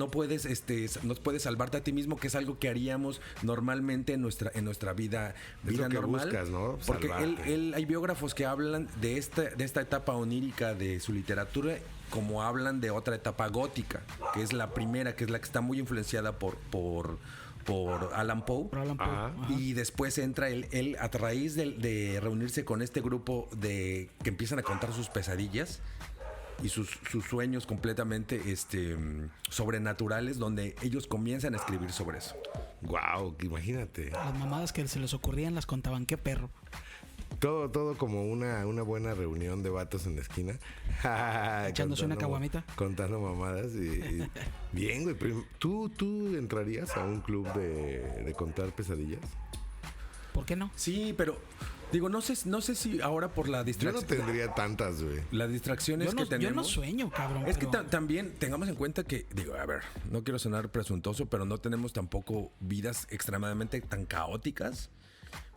Speaker 2: salvarte a ti mismo, que es algo que haríamos normalmente en nuestra vida normal.
Speaker 1: Buscas, ¿no?
Speaker 2: Porque hay biógrafos que hablan de esta etapa onírica de su literatura, como hablan de otra etapa gótica, que es la primera, que es la que está muy influenciada por Allan Poe. Y después entra él a raíz de reunirse con este grupo que empiezan a contar sus pesadillas y sus sueños completamente sobrenaturales, donde ellos comienzan a escribir sobre eso.
Speaker 1: Wow, imagínate.
Speaker 3: Las mamadas que se les ocurrían las contaban, qué perro.
Speaker 1: Todo como una buena reunión de vatos en la esquina.
Speaker 3: Echándose una caguamita.
Speaker 1: Contando mamadas. Y bien, güey. ¿Tú entrarías a un club de contar pesadillas?
Speaker 3: ¿Por qué no?
Speaker 2: Sí, pero digo, no sé si ahora por la distracción.
Speaker 1: Yo no tendría tantas, güey.
Speaker 2: Las distracciones que tenemos.
Speaker 3: Yo no sueño, cabrón.
Speaker 2: Es que también tengamos en cuenta que, digo, a ver, no quiero sonar presuntuoso, pero no tenemos tampoco vidas extremadamente tan caóticas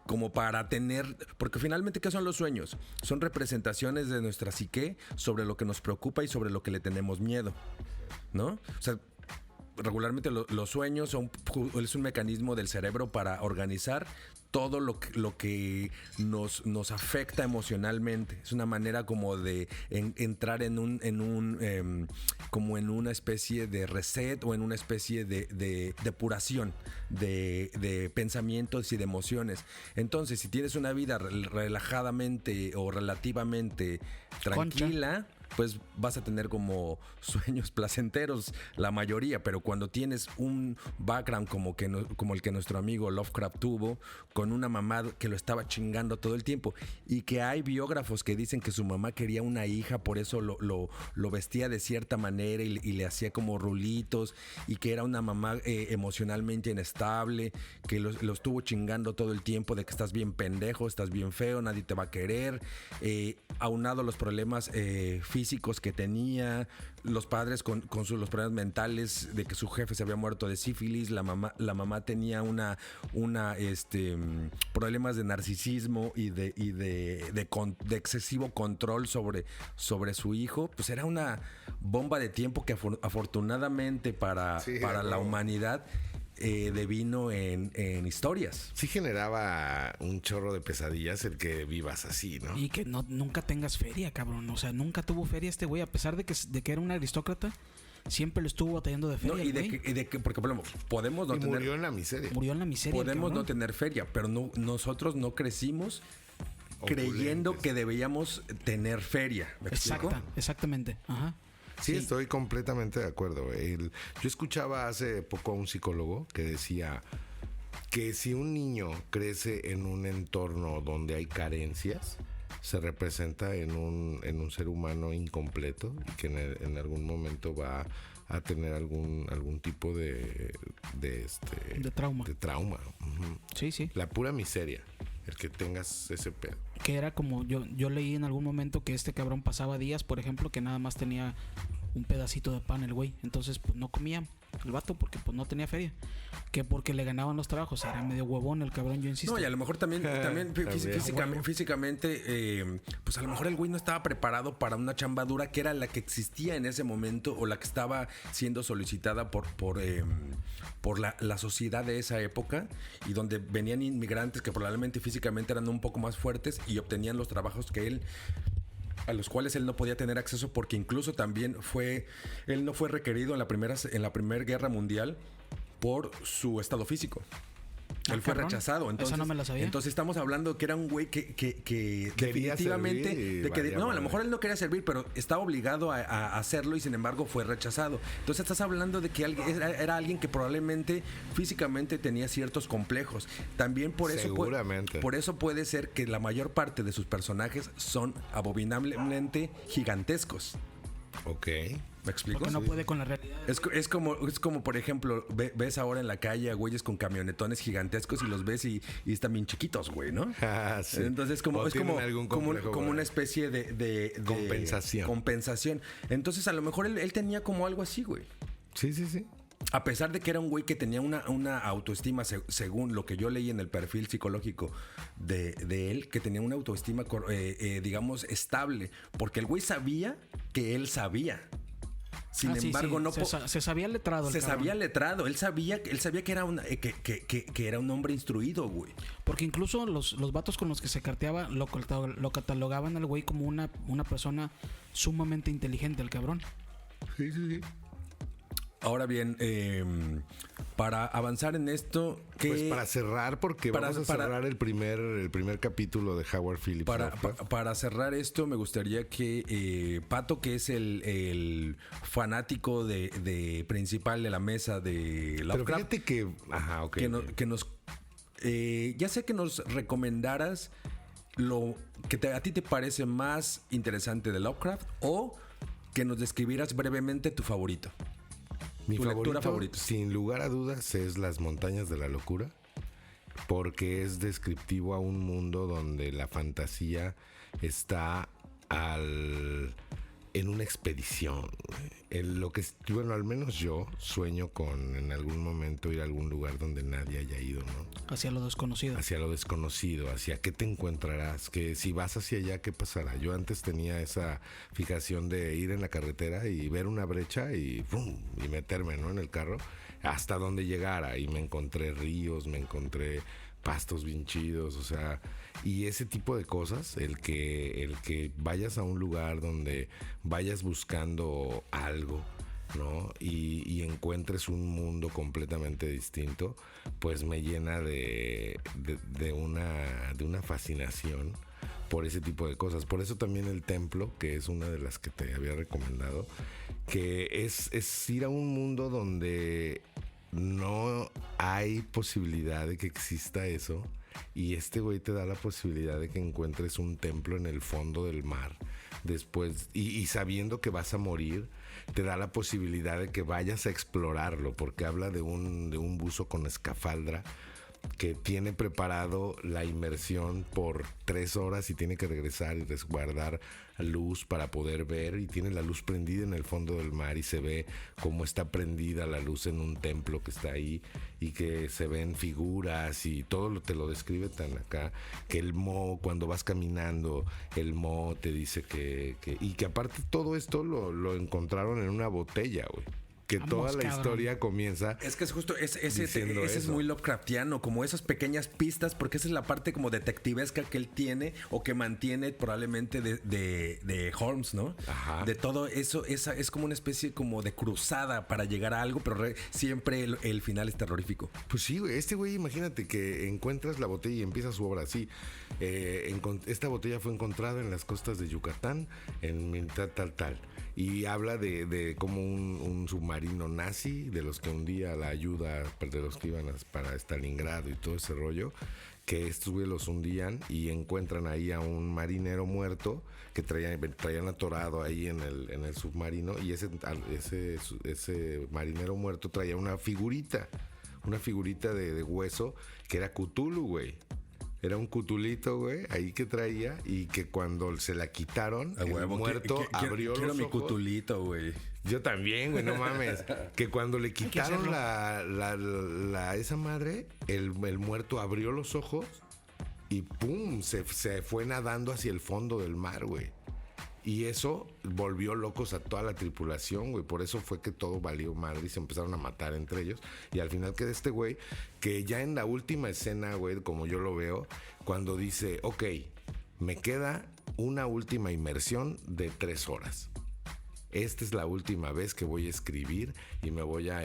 Speaker 2: como para tener, porque finalmente, ¿qué son los sueños? Son representaciones de nuestra psique sobre lo que nos preocupa y sobre lo que le tenemos miedo, ¿no? O sea, regularmente los sueños es un mecanismo del cerebro para organizar todo lo que nos afecta emocionalmente. Es una manera como de entrar como en una especie de reset o en una especie de depuración de pensamientos y de emociones. Entonces, si tienes una vida relajadamente o relativamente tranquila, pues vas a tener como sueños placenteros la mayoría, pero cuando tienes un background como el que nuestro amigo Lovecraft tuvo, con una mamá que lo estaba chingando todo el tiempo, y que hay biógrafos que dicen que su mamá quería una hija, por eso lo vestía de cierta manera y le hacía como rulitos, y que era una mamá emocionalmente inestable, que lo estuvo chingando todo el tiempo de que estás bien pendejo, estás bien feo, nadie te va a querer, aunado los problemas físicos que tenía, los padres con los problemas mentales de que su jefe se había muerto de sífilis, la mamá tenía problemas de narcisismo y de excesivo control sobre su hijo. Pues era una bomba de tiempo que afortunadamente para la humanidad devino en historias.
Speaker 1: Sí generaba un chorro de pesadillas el que vivas así, ¿no?
Speaker 3: Y que nunca tengas feria, cabrón. O sea, nunca tuvo feria este güey, a pesar de que era un aristócrata. Siempre lo estuvo batallando de feria.
Speaker 2: No, y de que porque podemos no tener.
Speaker 1: Murió en la miseria.
Speaker 2: Podemos no tener feria, pero nosotros no crecimos creyendo que debíamos tener feria. ¿Me explico?
Speaker 3: Exactamente. Ajá.
Speaker 1: Sí, estoy completamente de acuerdo. Yo escuchaba hace poco a un psicólogo que decía que si un niño crece en un entorno donde hay carencias, se representa en un ser humano incompleto y que en algún momento va a tener algún tipo de
Speaker 3: trauma.
Speaker 1: De trauma. Uh-huh.
Speaker 3: Sí.
Speaker 1: La pura miseria, el que tengas ese pedo.
Speaker 3: Que era como yo leí en algún momento que este cabrón pasaba días, por ejemplo, que nada más tenía un pedacito de pan el güey. Entonces pues no comía el vato porque pues no tenía feria. Que porque le ganaban los trabajos. Era medio huevón el cabrón, yo insisto.
Speaker 2: No, y a lo mejor también físicamente, pues a lo mejor el güey no estaba preparado para una chamba dura que era la que existía en ese momento o la que estaba siendo solicitada por la sociedad de esa época, y donde venían inmigrantes que probablemente físicamente eran un poco más fuertes y obtenían los trabajos a los cuales él no podía tener acceso, porque incluso también él no fue requerido en la Primera Guerra Mundial por su estado físico. Él fue rechazado. Entonces,
Speaker 3: esa no me la sabía.
Speaker 2: Entonces estamos hablando que era un güey que definitivamente... a lo mejor él no quería servir, pero estaba obligado a hacerlo y sin embargo fue rechazado. Entonces estás hablando de que era alguien que probablemente físicamente tenía ciertos complejos. También por eso...
Speaker 1: Seguramente.
Speaker 2: Por eso puede ser que la mayor parte de sus personajes son abominablemente gigantescos.
Speaker 1: Ok.
Speaker 2: ¿Me explico?
Speaker 3: Porque no puede con la realidad.
Speaker 2: Es como, por ejemplo, ves ahora en la calle a güeyes con camionetones gigantescos y los ves y están bien chiquitos, güey, ¿no?
Speaker 1: Ah, sí.
Speaker 2: Entonces es como una especie de compensación. Entonces a lo mejor él tenía como algo así, güey.
Speaker 1: Sí.
Speaker 2: A pesar de que era un güey que tenía una autoestima, según lo que yo leí en el perfil psicológico de él, que tenía una autoestima, digamos, estable. Porque el güey sabía que él sabía. Sin embargo,
Speaker 3: sí.
Speaker 2: no
Speaker 3: se sabía letrado.
Speaker 2: Sabía letrado. Él sabía que era que era un hombre instruido, güey.
Speaker 3: Porque incluso los vatos con los que se carteaba lo catalogaban al güey como una persona sumamente inteligente, el cabrón.
Speaker 1: Sí.
Speaker 2: Ahora bien, para avanzar en esto,
Speaker 1: pues para cerrar, porque vamos a cerrar el primer capítulo de Howard Phillips.
Speaker 2: Para cerrar esto, me gustaría que Pato, que es el fanático de principal de la mesa de Lovecraft,
Speaker 1: pero fíjate
Speaker 2: que nos ya sé que nos recomendaras lo que a ti te parece más interesante de Lovecraft, o que nos describieras brevemente tu favorito.
Speaker 1: Mi lectura favorita, sin lugar a dudas, es Las Montañas de la Locura, porque es descriptivo a un mundo donde la fantasía está en una expedición. Al menos yo sueño con en algún momento ir a algún lugar donde nadie haya ido, ¿no?
Speaker 3: Hacia lo desconocido.
Speaker 1: Hacia qué te encontrarás, que si vas hacia allá, ¿qué pasará? Yo antes tenía esa fijación de ir en la carretera y ver una brecha y ¡pum! Y meterme, ¿no? En el carro hasta donde llegara, y me encontré ríos, me encontré pastos bien chidos, o sea, y ese tipo de cosas, el que vayas a un lugar donde vayas buscando algo, ¿no? Y encuentres un mundo completamente distinto, pues me llena de una fascinación por ese tipo de cosas. Por eso también El Templo, que es una de las que te había recomendado, que es ir a un mundo donde no hay posibilidad de que exista eso, y este güey te da la posibilidad de que encuentres un templo en el fondo del mar después, y sabiendo que vas a morir, te da la posibilidad de que vayas a explorarlo, porque habla de un buzo con escafandra que tiene preparado la inmersión por 3 horas y tiene que regresar y resguardar luz para poder ver, y tiene la luz prendida en el fondo del mar y se ve cómo está prendida la luz en un templo que está ahí, y que se ven figuras y todo te lo describe tan acá, que el moho, cuando vas caminando, el moho te dice y que aparte todo esto lo encontraron en una botella, güey. que toda la historia comienza.
Speaker 2: Es que es justo, ese es
Speaker 1: eso.
Speaker 2: muy Lovecraftiano, como esas pequeñas pistas, porque esa es la parte como detectivesca que él tiene o que mantiene probablemente de Holmes, ¿no?
Speaker 1: Ajá.
Speaker 2: De todo eso, esa es como una especie como de cruzada para llegar a algo, pero siempre el final es terrorífico.
Speaker 1: Pues sí, güey. Este güey, imagínate que encuentras la botella y empieza su obra así. Esta botella fue encontrada en las costas de Yucatán en tal. Y habla de como un submarino nazi, de los que hundía la ayuda, de los que iban para Stalingrado y todo ese rollo, que estos güeyes los hundían y encuentran ahí a un marinero muerto que traían atorado ahí en el submarino, y ese marinero muerto traía una figurita de hueso que era Cthulhu, güey. Era un cutulito, güey, ahí que traía, y que cuando se la quitaron, el muerto abrió los ojos.
Speaker 2: Quiero mi cutulito, güey.
Speaker 1: Yo también, güey, no mames. Que cuando le quitaron esa madre, el muerto abrió los ojos y ¡pum! Se fue nadando hacia el fondo del mar, güey. Y eso volvió locos a toda la tripulación, güey. Por eso fue que todo valió madre y se empezaron a matar entre ellos. Y al final queda este güey que ya en la última escena, güey, como yo lo veo, cuando dice, ok, me queda una última inmersión de 3 horas. Esta es la última vez que voy a escribir y me voy a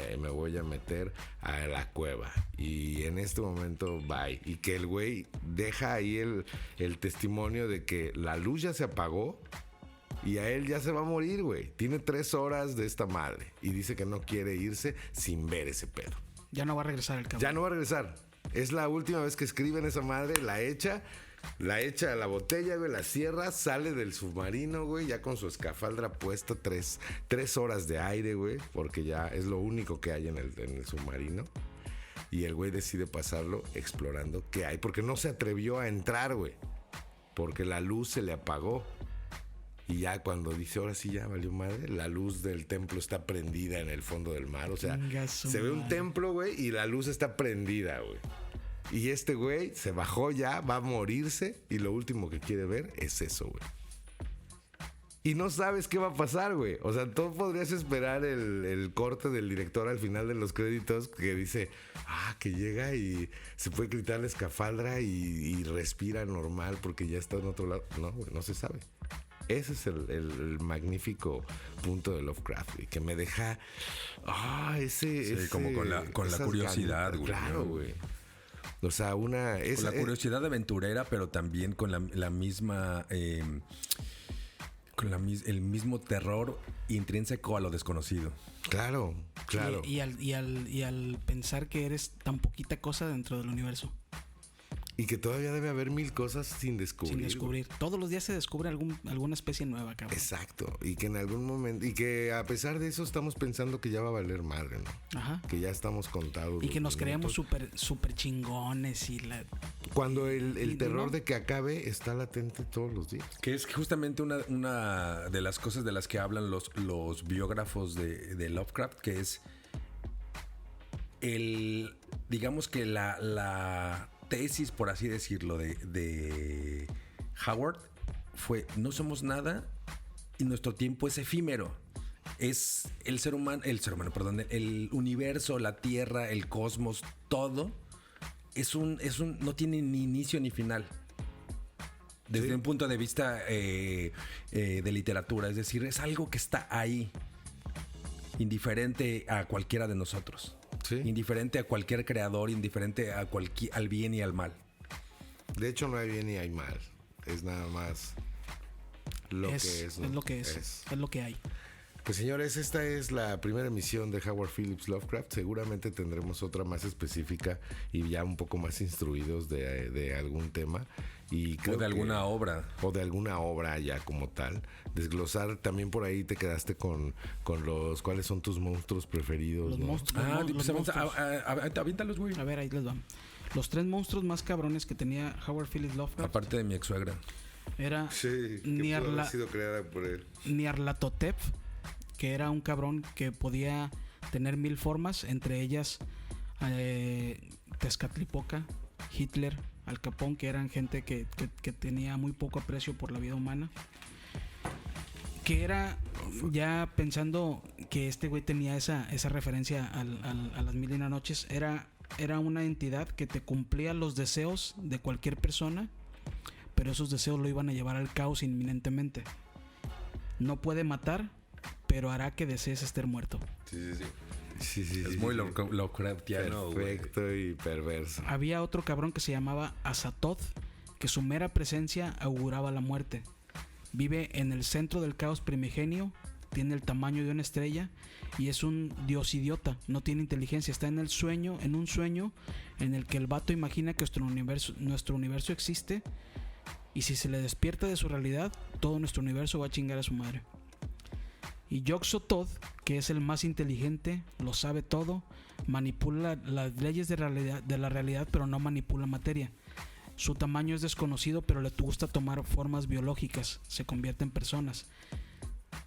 Speaker 1: meter a la cueva. Y en este momento, bye. Y que el güey deja ahí el testimonio de que la luz ya se apagó y a él ya se va a morir, güey. Tiene 3 horas de esta madre y dice que no quiere irse sin ver ese pedo.
Speaker 3: Ya no va a regresar el cabrón.
Speaker 1: Ya no va a regresar. Es la última vez que escribe en esa madre, la echa a la botella, güey, la cierra, sale del submarino, güey, ya con su escafandra puesta, 3 horas de aire, güey, porque ya es lo único que hay en el submarino. Y el güey decide pasarlo explorando qué hay, porque no se atrevió a entrar, güey, porque la luz se le apagó. Y ya cuando dice, ahora sí ya valió madre, la luz del templo está prendida en el fondo del mar. O sea, se ve un templo, güey, y la luz está prendida, güey. Y este güey se bajó ya, va a morirse, y lo último que quiere ver es eso, güey. Y no sabes qué va a pasar, güey. O sea, tú podrías esperar el corte del director al final de los créditos que dice, que llega y se puede quitar la escafandra y respira normal porque ya está en otro lado. No, güey, no se sabe. Ese es el magnífico punto de Lovecraft, güey, que me deja
Speaker 2: como con la curiosidad, güey.
Speaker 1: Claro, güey. O sea, con
Speaker 2: la curiosidad aventurera, pero también con la misma el mismo terror intrínseco a lo desconocido.
Speaker 1: Claro.
Speaker 3: Y al pensar que eres tan poquita cosa dentro del universo.
Speaker 1: Y que todavía debe haber 1000 cosas sin descubrir.
Speaker 3: Güey. Todos los días se descubre alguna especie nueva, cabrón.
Speaker 1: Exacto. Y que en algún momento... Y que a pesar de eso estamos pensando que ya va a valer madre, ¿no?
Speaker 3: Ajá.
Speaker 1: Que ya estamos contados.
Speaker 3: Y que nos creemos súper chingones y
Speaker 1: cuando el terror de que acabe está latente todos los días.
Speaker 2: Que es justamente una de las cosas de las que hablan los biógrafos de Lovecraft, que es digamos que la tesis, por así decirlo, de Howard fue: no somos nada y nuestro tiempo es efímero. Es el el universo, la Tierra, el cosmos, todo no tiene ni inicio ni final. Desde un punto de vista de literatura, es decir, es algo que está ahí, indiferente a cualquiera de nosotros.
Speaker 1: Sí.
Speaker 2: Indiferente a cualquier creador, indiferente al bien y al mal.
Speaker 1: De hecho, no hay bien ni hay mal. Es nada más lo que es. ¿No?
Speaker 3: Es lo que es. Es lo que hay.
Speaker 1: Pues señores, esta es la primera emisión de Howard Phillips Lovecraft. Seguramente tendremos otra más específica y ya un poco más instruidos de algún tema. Y creo
Speaker 2: alguna obra.
Speaker 1: O de alguna obra ya como tal. Desglosar, también por ahí te quedaste con cuáles son tus monstruos preferidos.
Speaker 3: Los
Speaker 1: ¿no?
Speaker 3: monstruos.
Speaker 2: Aviéntalos, güey.
Speaker 3: A ver, ahí les van. Los 3 monstruos más cabrones que tenía Howard Phillips Lovecraft.
Speaker 2: Aparte de mi ex suegra.
Speaker 3: Era
Speaker 1: que pudo haber sido creada por él.
Speaker 3: Nyarlathotep, que era un cabrón que podía tener 1000 formas, entre ellas Tezcatlipoca, Hitler, Al Capone, que eran gente que tenía muy poco aprecio por la vida humana. Que era, ya pensando que este güey tenía esa referencia a las mil y una noches. Era una entidad que te cumplía los deseos de cualquier persona, pero esos deseos lo iban a llevar al caos inminentemente. No puede matar, pero hará que desees estar muerto.
Speaker 2: Sí, es muy Lovecraftiano.
Speaker 1: Perfecto y perverso.
Speaker 3: Había otro cabrón que se llamaba Azathoth, que su mera presencia auguraba la muerte. Vive en el centro del caos primigenio, tiene el tamaño de una estrella y es un dios idiota, no tiene inteligencia, está en un sueño en el que el vato imagina que nuestro universo existe, y si se le despierta de su realidad, todo nuestro universo va a chingar a su madre. Y Yog-Sothoth, que es el más inteligente, lo sabe todo, manipula las leyes de la realidad, pero no manipula materia. Su tamaño es desconocido, pero le gusta tomar formas biológicas, se convierte en personas.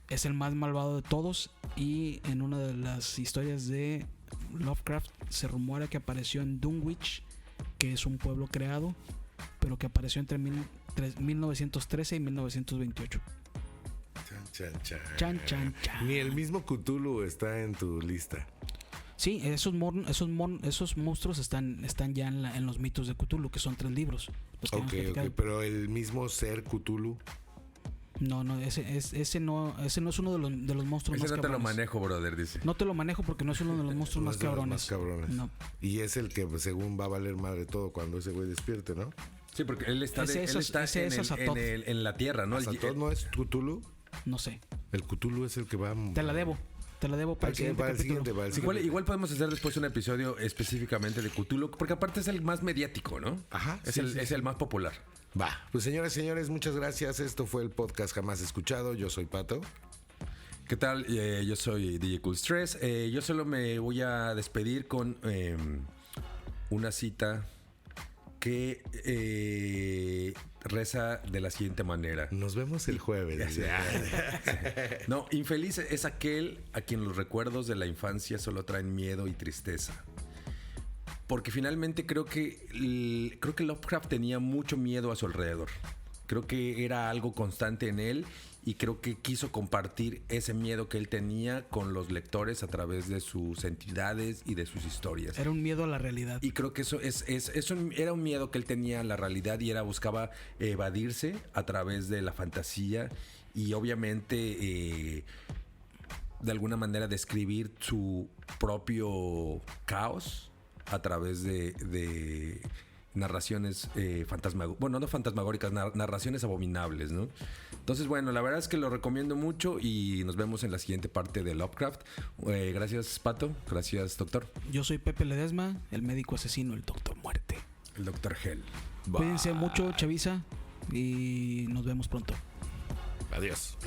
Speaker 3: Es el más malvado de todos, y en una de las historias de Lovecraft se rumora que apareció en Dunwich, que es un pueblo creado, pero que apareció entre 1913 y 1928. Chan, chan, chan.
Speaker 1: Ni el mismo Cthulhu está en tu lista.
Speaker 3: Sí, esos monstruos están ya en los mitos de Cthulhu, que son 3 libros.
Speaker 1: Ok, pero el mismo ser Cthulhu.
Speaker 3: No, ese no es uno de los monstruos
Speaker 2: ese
Speaker 3: más cabrones.
Speaker 2: no te lo manejo, brother, dice.
Speaker 3: No te lo manejo porque no es uno de los monstruos más cabrones.
Speaker 1: No. Y es el que según va a valer madre todo cuando ese güey despierte, ¿no?
Speaker 2: Sí, porque él está en la tierra, ¿no?
Speaker 1: ¿Azathoth no es Cthulhu?
Speaker 3: No sé.
Speaker 1: El Cthulhu es el que va...
Speaker 3: Te la debo para el siguiente.
Speaker 2: Igual podemos hacer después un episodio específicamente de Cthulhu, porque aparte es el más mediático, ¿no?
Speaker 1: Ajá.
Speaker 2: Es el más popular.
Speaker 1: Va. Pues señoras y señores, muchas gracias. Esto fue el podcast Jamás Escuchado. Yo soy Pato.
Speaker 2: ¿Qué tal? Yo soy DJ Cool Stress. Yo solo me voy a despedir con una cita que reza de la siguiente manera.
Speaker 1: Nos vemos el jueves.
Speaker 2: No, infeliz es aquel a quien los recuerdos de la infancia solo traen miedo y tristeza. Porque finalmente creo que Lovecraft tenía mucho miedo a su alrededor. Creo que era algo constante en él, y creo que quiso compartir ese miedo que él tenía con los lectores a través de sus entidades y de sus historias.
Speaker 3: Era un miedo a la realidad.
Speaker 2: Y creo que eso era un miedo que él tenía a la realidad, y buscaba evadirse a través de la fantasía, y obviamente de alguna manera describir su propio caos a través de narraciones no fantasmagóricas, narraciones abominables, ¿no? Entonces, bueno, la verdad es que lo recomiendo mucho, y nos vemos en la siguiente parte de Lovecraft. Gracias, Pato. Gracias, doctor.
Speaker 3: Yo soy Pepe Ledesma, el médico asesino, el doctor Muerte.
Speaker 2: El doctor Hell.
Speaker 3: Cuídense mucho, chaviza, y nos vemos pronto.
Speaker 1: Adiós.